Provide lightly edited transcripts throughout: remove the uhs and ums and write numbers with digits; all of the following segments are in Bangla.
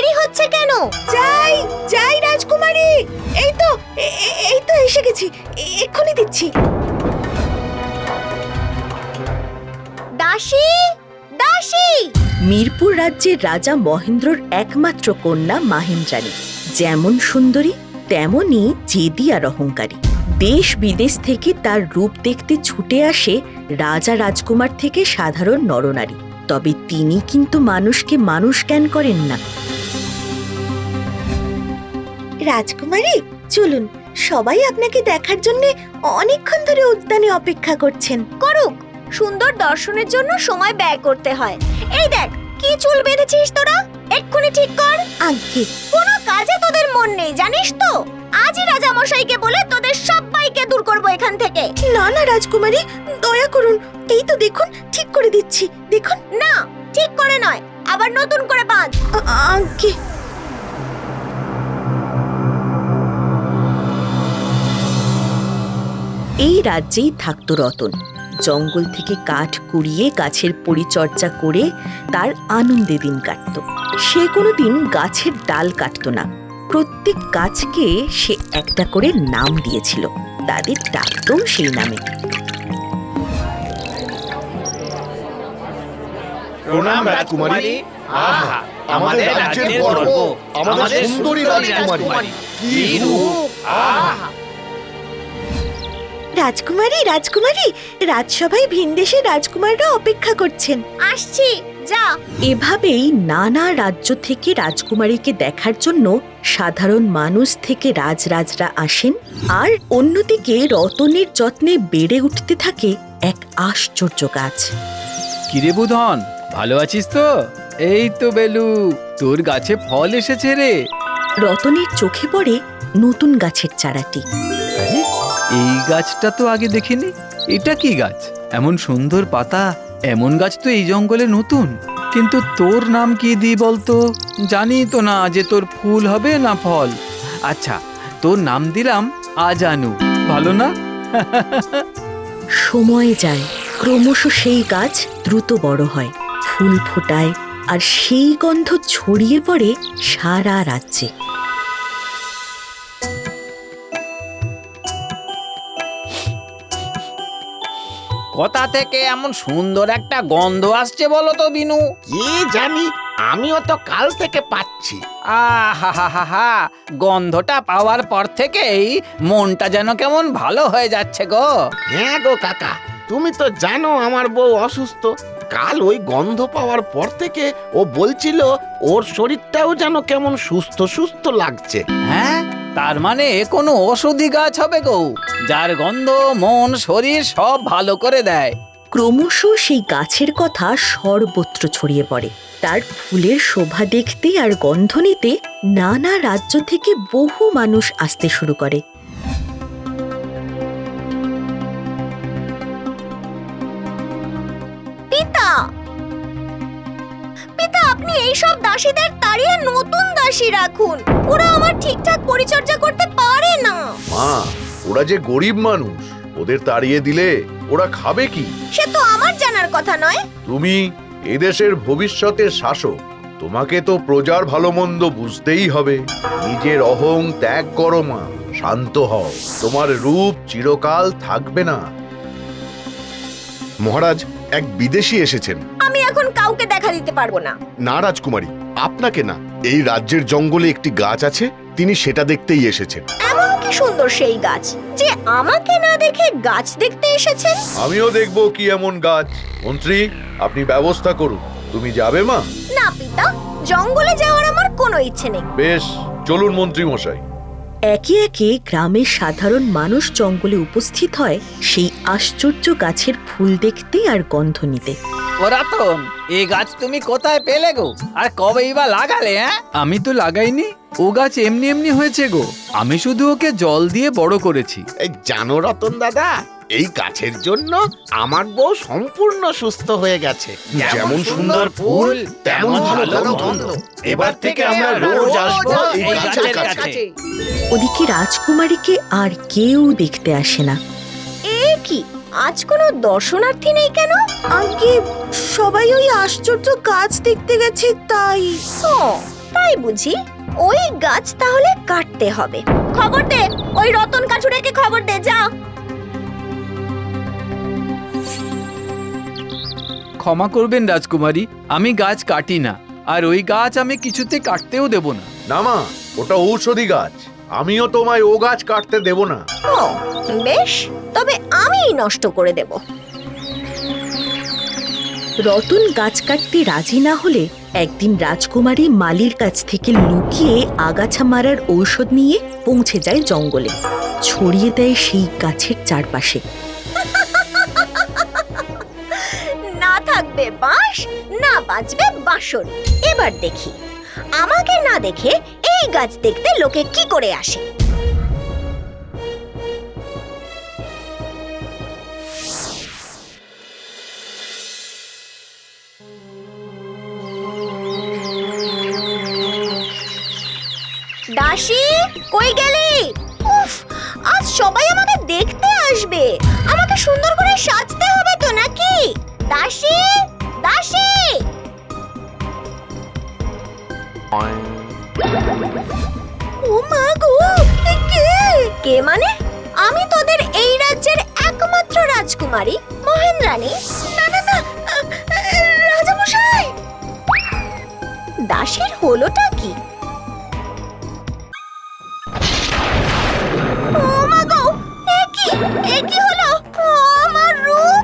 দেরি হচ্ছে কেন? যাই যাই রাজকুমারী, এই তো এসে গেছি, এক্ষুনি দিচ্ছি। দাসী, দাসী! মিরপুর রাজ্যের রাজা মহেন্দ্রর একমাত্র কন্যা মাহেন্দ্রাণী যেমন সুন্দরী তেমনি জেদি আর অহংকারী। দেশ বিদেশ থেকে তার রূপ দেখতে ছুটে আসে রাজা রাজকুমার থেকে সাধারণ নরনারী। তবে তিনি কিন্তু মানুষকে মানুষ জ্ঞান করেন না। রাজকুমারী চলুন, সবাই আপনাকে দেখার জন্য অনেকক্ষণ ধরে উদ্যানে অপেক্ষা করছেন। করুক, সুন্দর দর্শনের জন্য সময় ব্যয় করতে হয়। এই দেখ, কি চুল বেঁধেছিস তোরা, এক্ষুনি ঠিক কর। আজ্ঞে। কোনো কাজে তোদের মন নেই জানিস তো। আজই রাজা মশাইকে বলে তোদের সবাইকে দূর করব এখান থেকে। না না রাজকুমারী, দয়া করুন, এই তো দেখুন ঠিক করে দিচ্ছি, দেখুন। না, ঠিক করে নয়, আবার নতুন করে বাঁধ। আজ্ঞে। এই রাজ্যেই থাকতো রতন। জঙ্গল থেকে কাঠ কুড়িয়ে গাছের পরিচর্যা করে তার আনন্দে দিন কাটতো। সে কোনোদিন গাছের ডাল কাটতো না। প্রত্যেক গাছকে সে একটা করে নাম দিয়েছিল, তাদের ডাকতো সেই নামে। প্রণাম রাজকুমারী। আহা, আমাদের রাজ্যের গর্ব, আমাদের সুন্দরী রাজকুমারী। কি রূপ! আহা! রাজকুমারী, রাজকুমারী, রাজসভায় ভিনদেশের রাজকুমাররা অপেক্ষা করছেন। আসছি, যা। এভাবেই নানা রাজ্য থেকে রাজকুমারীকে দেখার জন্য সাধারণ মানুষ থেকে রাজরাজরা আসেন। আর অন্যদিকে রতনের যত্নে বেড়ে উঠতে থাকে এক আশ্চর্য গাছ। কিরে বুধন, ভালো আছিস তো? এই তো বেলু, তোর গাছে ফল এসেছে রে। রতনের চোখে পড়ে নতুন গাছের চারাটি। আরে, এই গাছটা তো আগে দেখিনি। এটা কি গাছ? এমন সুন্দর পাতা, এমন গাছ তো এই জঙ্গলে নতুন। কিন্তু তোর নাম কি দিই বলতো? জানি তো না যে তোর ফুল হবে না ফল। আচ্ছা, তোর নাম দিলাম আজানু, ভালো না? সময় যায়, ক্রমশ সেই গাছ দ্রুত বড় হয়, ফুল ফোটায়, আর সেই গন্ধ ছড়িয়ে পড়ে সারা রাজ্যে। কোথা থেকে এমন সুন্দর একটা গন্ধ আসছে বলো তো বিনু? কি জানি, আমিও তো কাল থেকে পাচ্ছি। আহা, গন্ধটা পাওয়ার পর থেকেই মনটা যেন কেমন ভালো হয়ে যাচ্ছে গো। হ্যাঁ গো কাকা, তুমি তো জানো আমার বউ অসুস্থ। কাল ওই গন্ধ পাওয়ার পর থেকে ও বলছিল ওর শরীরটাও যেন কেমন সুস্থ সুস্থ লাগছে। হ্যাঁ, তার মানে কোনো ওষুধি গাছ হবে গো, যার গন্ধ মন শরীর সব ভালো করে দেয়। ক্রমশ সেই গাছের কথা সর্বত্র ছড়িয়ে পড়ে। তার ফুলের শোভা দেখতে আর গন্ধ নিতে নানা রাজ্য থেকে বহু মানুষ আসতে শুরু করে। পিতা, পিতা, আপনি এইসব দাসীদের তাড়িয়ে নতুন দাসী রাখুন। ওরা আমার ঠিকঠাক পরিচর্যা করতে পারে না। মা, ওরা যে গরিব মানুষ, ওদের তাড়িয়ে দিলে ওরা খাবে কি? সে তো আমার জানার কথা নয়। তুমি এদেশের ভবিষ্যতের শাসক, তোমাকে তো প্রজার ভালো মন্দ বুঝতেই হবে। নিজের অহং ত্যাগ করো মা, শান্ত হও, তোমার রূপ চিরকাল থাকবে না। মহারাজ, এক বিদেশী এসেছেন। আমি এখন কাউকে দেখা দিতে পারবো না। না রাজকুমারী, আপনাকে না, এই রাজ্যের জঙ্গলে একটি গাছ আছে, তিনি সেটা দেখতেই এসেছেন। এমন কি সুন্দর সেই গাছ যে আমাকে না দেখে গাছ দেখতে এসেছেন? আমিও দেখবো কি এমন গাছ। মন্ত্রী, আপনি ব্যবস্থা করুন। তুমি যাবে মা? না পিতা, জঙ্গলে যাওয়ার আমার কোনো ইচ্ছে নেই। বেশ, চলুন মন্ত্রী মশাই। একে একে গ্রামের সাধারণ মানুষ জঙ্গলে উপস্থিত হয় সেই আশ্চর্য গাছের ফুল দেখতে আর গন্ধ নিতে। ও রতন, এই গাছ তুমি কোথায় পেলে গো, আর কবেই বা লাগালে? হ্যাঁ, আমি তো লাগাইনি, ও গাছ এমনি এমনি হয়েছে গো। আমি শুধু ওকে জল দিয়ে বড় করেছি। এই জানো রতন দাদা, এই গাছের জন্য আমার বউ সম্পূর্ণ সুস্থ হয়ে গেছে। যেমন সুন্দর ফুল, তেমন ভালো গন্ধ। এবার থেকে আমরা রোজ আসবো এই গাছের কাছে। ওদিকে রাজকুমারীকে আর কেউ দেখতে আসে না। এ কি, আজ কোনো দর্শনার্থী নেই কেন? আগে সবাই ওই আশ্চর্য গাছ দেখতে গেছে তাই। ও, তাই বুঝি, ওই গাছ তাহলে কাটতে হবে। খবর দে, ওই রতন কাছুরেকে খবর দে, যা। ক্ষমা করবেন রাজকুমারী, আমি গাছ কাটি না, আর ওই গাছ আমি কিছুতে কাটতেও দেব না। না মা, ওটা ঔষধি গাছ। আমিও তোমায় ও গাছ কাটতে দেব না। ও বেশ, তবে আমিই নষ্ট করে দেব। রতন গাছ কাটতে রাজি না হলে একদিন রাজকুমারী মালির কাছ থেকে লুকিয়ে আগাছা মারার ঔষধ নিয়ে পৌঁছে যায় জঙ্গলে, ছড়িয়ে দেয় সেই গাছের চারপাশে। না থাকবে বাঁশ, না বাজবে বাঁশর। এবার দেখি আমাকে না দেখে এই গাছ দেখতে লোকে কি করে আসে। দাসী, কই গেলি? উফ, আজ সবাই আমাকে দেখতে আসবে, আমাকে সুন্দর করে সাজতে হবে তো নাকি? দাসী, দাসী! ও মা গো, কে? কে মানে? আমি তোদের এই রাজ্যের একমাত্র রাজকুমারী মহেন্দ্রাণী। না না না, রাজামশাই! দাসীর হলোটা কি? ও মা গো, এ কি হলো? আমার রূপ!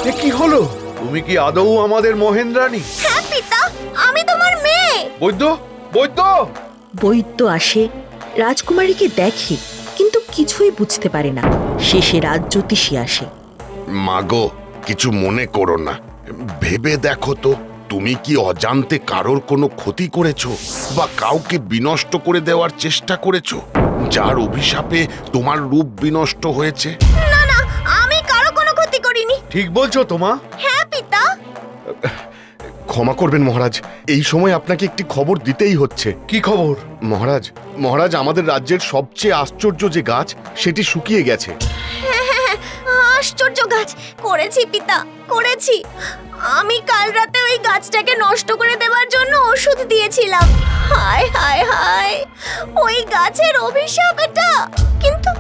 এ কি হলো? তুমি কি আদৌ আমাদের মহেন্দ্রাণী? হ্যাঁ পিতা, আমি তোমার মেয়ে। বৈদ্য, বৈদ্য! বৈদ্য আসে, রাজকুমারীকে দেখে, কিন্তু কিছুই বুঝতে পারে না। শেষে রাজজ্যোতিষী আসে। মাগো, কিছু মনে করো না, ভেবে দেখো তো, তুমি কি অজান্তে কারোর কোনো ক্ষতি করেছো বা কাউকে বিনষ্ট করে দেওয়ার চেষ্টা করেছো, যার অভিশাপে তোমার রূপ বিনষ্ট হয়েছে? না না, আমি কারো কোনো ক্ষতি করিনি। ঠিক বলছো তোমা? হ্যাঁ পিতা। ক্ষমা করবেন মহারাজ, এই সময় আপনাকে একটি খবর দিতেই হচ্ছে। কি খবর? মহারাজ, মহারাজ, আমাদের রাজ্যের সবচেয়ে আশ্চর্য যে গাছ, সেটি শুকিয়ে গেছে। আশ্চর্য গাছ! করেছি পিতা, করেছি। আমি কাল রাতে ওই গাছটাকে নষ্ট করে দেওয়ার জন্য ওষুধ দিয়েছিলাম। হায় হায় হায়, ওই গাছের অভিশাপ এটা। কিন্তু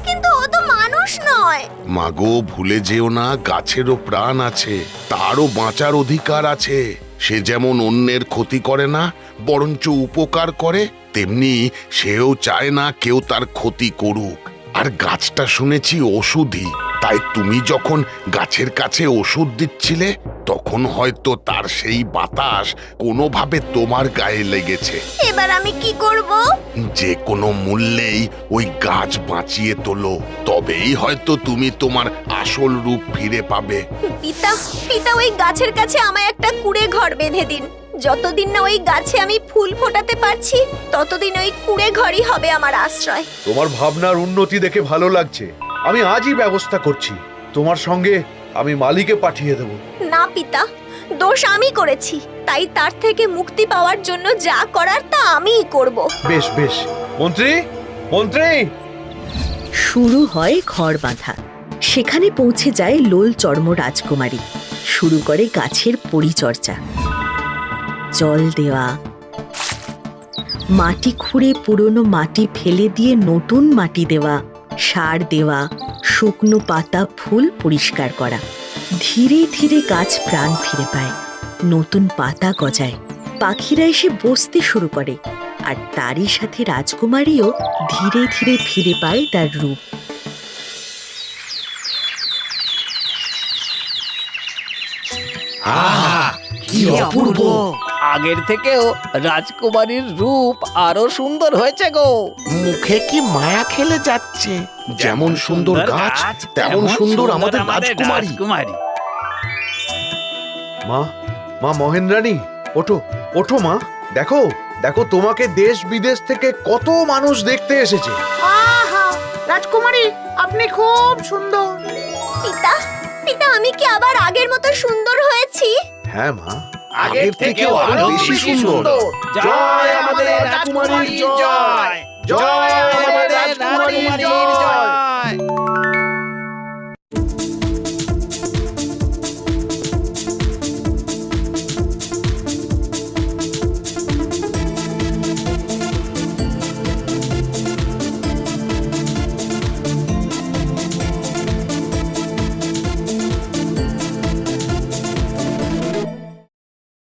কিন্তু ও তো মানুষ নয়। মাগো, ভুলে যেও না, গাছেরও প্রাণ আছে, তারও বাঁচার অধিকার আছে। সে যেমন অন্যের ক্ষতি করে না, বরঞ্চ উপকার করে, তেমনি সেও চায় না কেউ তার ক্ষতি করুক। আর গাছটা শুনেছি ওষুধই, তাই তুমি যখন গাছের কাছে ওষুধ দিচ্ছিলে, তখন হয়তো তার সেই বাতাস কোনোভাবে তোমার গায়ে লেগেছে। এবার আমি কি করব? যে কোনো মূল্যেই ওই গাছ বাঁচিয়ে তোলো, তবেই হয়তো তুমি তোমার আসল রূপ ফিরে পাবে। পিতা, পিতা, ওই গাছের কাছে আমায় একটা কুঁড়ে ঘর বেঁধে দিন। যতদিন না ওই গাছে আমি ফুল ফোটাতে পারছি, ততদিন ওই কুঁড়ে ঘরই হবে আমার আশ্রয়। তোমার ভাবনার উন্নতি দেখে ভালো লাগছে। আমি আজই ব্যবস্থা করছি। তোমার সঙ্গে আমি মালিকে পাঠিয়ে দেব। না পিতা, দোষ আমি করেছি, তাই তার থেকে মুক্তি পাওয়ার জন্য যা করার তা আমিই করব। বেশ বেশ। মন্ত্রী, মন্ত্রী! শুরু হয় ঘর বাঁধা। সেখানে পৌঁছে যায় লোল চর্ম রাজকুমারী। শুরু করে গাছের পরিচর্যা, জল দেওয়া, মাটি খুঁড়ে পুরনো মাটি ফেলে দিয়ে নতুন মাটি দেওয়া, সার দেওয়া, শুকনো পাতা ফুল পরিষ্কার করা। ধীরে ধীরে গাছ প্রাণ ফিরে পায়, নতুন পাতা গজায়, পাখিরা এসে বসতে শুরু করে, আর তারই সাথে রাজকুমারীও ধীরে ধীরে ফিরে পায় তার রূপ। কি অপূর্ব! আগের থেকেও রাজকুমারীর রূপ আরো সুন্দর হয়েছে গো। মুখে কি মায়া খেলে যাচ্ছে। যেমন সুন্দর গাছ, তেমন সুন্দর আমাদের রাজকুমারী। মা, মা মহেন্দ্রাণী, ওঠো, ওঠো মা। দেখো, দেখো, তোমাকে দেশ বিদেশ থেকে কত মানুষ দেখতে এসেছে। আহা, রাজকুমারী, আপনি খুব সুন্দর। পিতা, পিতা, আমি কি আবার আগের মতো সুন্দর হয়েছি? হ্যাঁ মা, আগের থেকেও আরো বেশি সুন্দর। জয় আমাদের রাজকুমারীর জয়! জয় আমাদের রাজকুমারীর জয়!